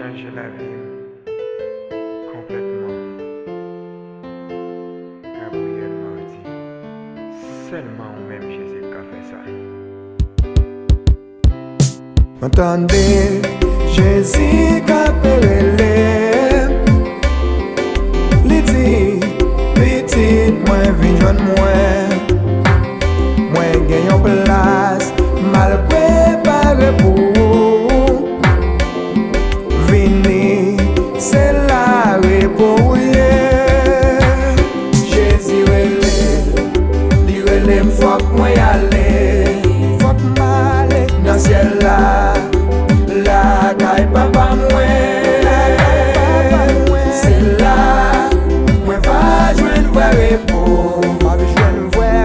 changer la vie complètement. Gabriel Marty, seulement ou même Jésus qui a fait ça. Entendez, Jésus qui a perlé. Li dit, petit, moi vin joindre moi gagne en place, mal préparé pour venir, c'est la réponse. Jésus relève, faut que moi y aller, faut que m'aller dans le ciel là, la caille papa moi. C'est là, moi va joindre vrai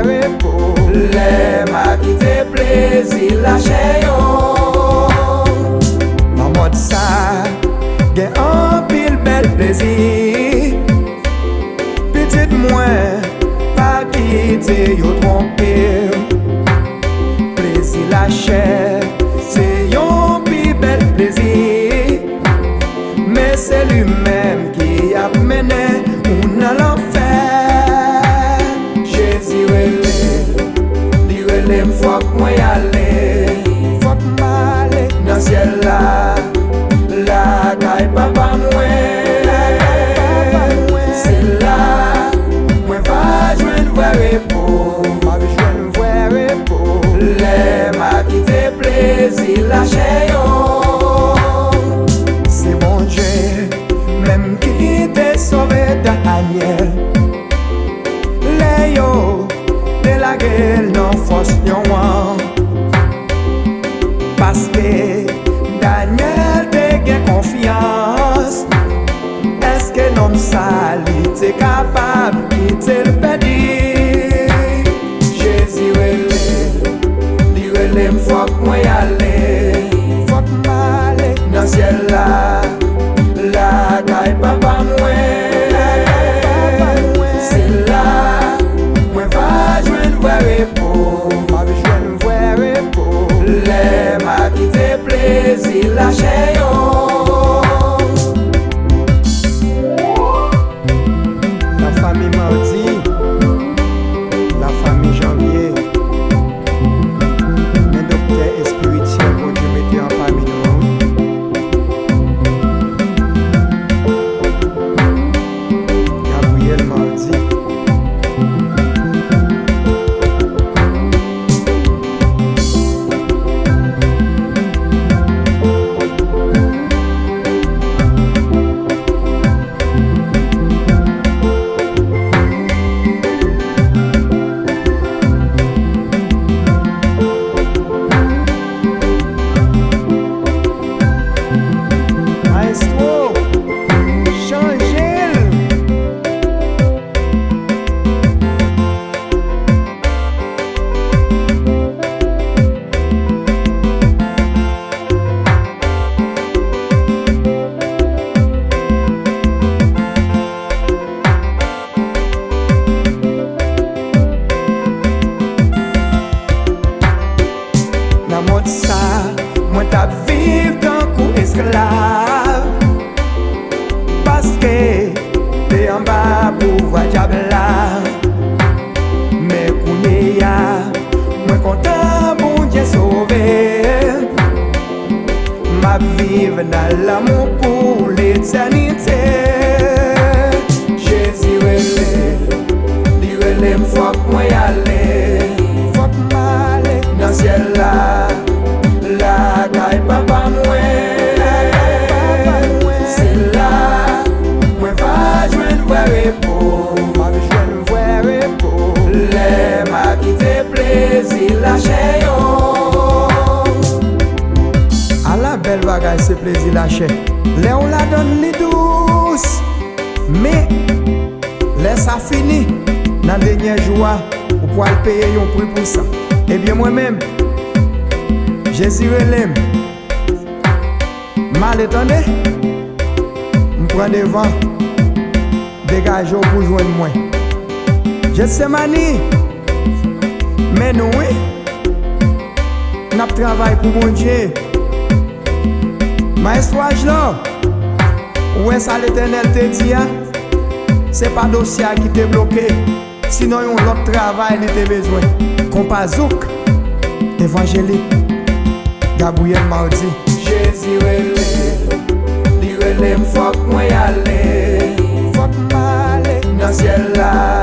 repos, les m'a quitté plaisir lâché yo. Maman ça, gen un pile bel plaisir. Petite moi, pas quitter yo tromper. Plaisir lâché, c'est yon pile bel plaisir. Mais c'est lui-même qui a mené ou dans l'enfer. Jésus relève, faut que moi y aller, faut que m'aller dans le ciel là, la caille papa moi. C'est là, moi va joindre vrai repos, les m'a quitté plaisir lâché yo. C'est mon Dieu, même qui t'est sauvé Daniel. Les yo, de la gueule non force yon. Parce que Daniel te gen confiance. Est-ce que l'homme sali t'es capable de quitter le pays? Jésus relève, faut que moi y aller, faut que m'aller dans le ciel là, la caille papa moi. C'est là, moi va joindre vrai repos, les m'a quitté plaisir lâché yo. La famille Marty, la famille Janvier, les docteurs spirituels, mon Dieu mettez en famille nous. Gabriel Marty. Moi t'as vivre d'un coup esclave. Parce que t'es en bas pour voir diable là. Mais kounye ya, moi content bon Dieu sauvé. Ma vivre dans l'amour pour l'éternité. Jésus relève, faut que moi y aller, faut que m'aller dans le ciel là. La caille papa moi. C'est là, moi va joindre vrai repos, les m'a quitté plaisir lâché yo. A la belle bagaille c'est plaisir lâché. Les on la donne li douce, mais laisse ça fini. Dans le dernier jour, ou pour le payer un prix pour ça. Et bien moi-même, Jésus relève. Mal étonné, m'prend devant, dégage pour joindre moi. Je sais mani, mais nous oui, n'a travail pour mon Dieu. Maestro là, Ouais, ça l'Éternel te dit, hein? C'est pas dossier qui te bloqué. Sinon, yon l'autre travail, il te besoin. Compazouk, évangélique, Gabriel Mardi. Jésus relè, li relè m'fok mwen yale. Fok m'ale, nan ciel là.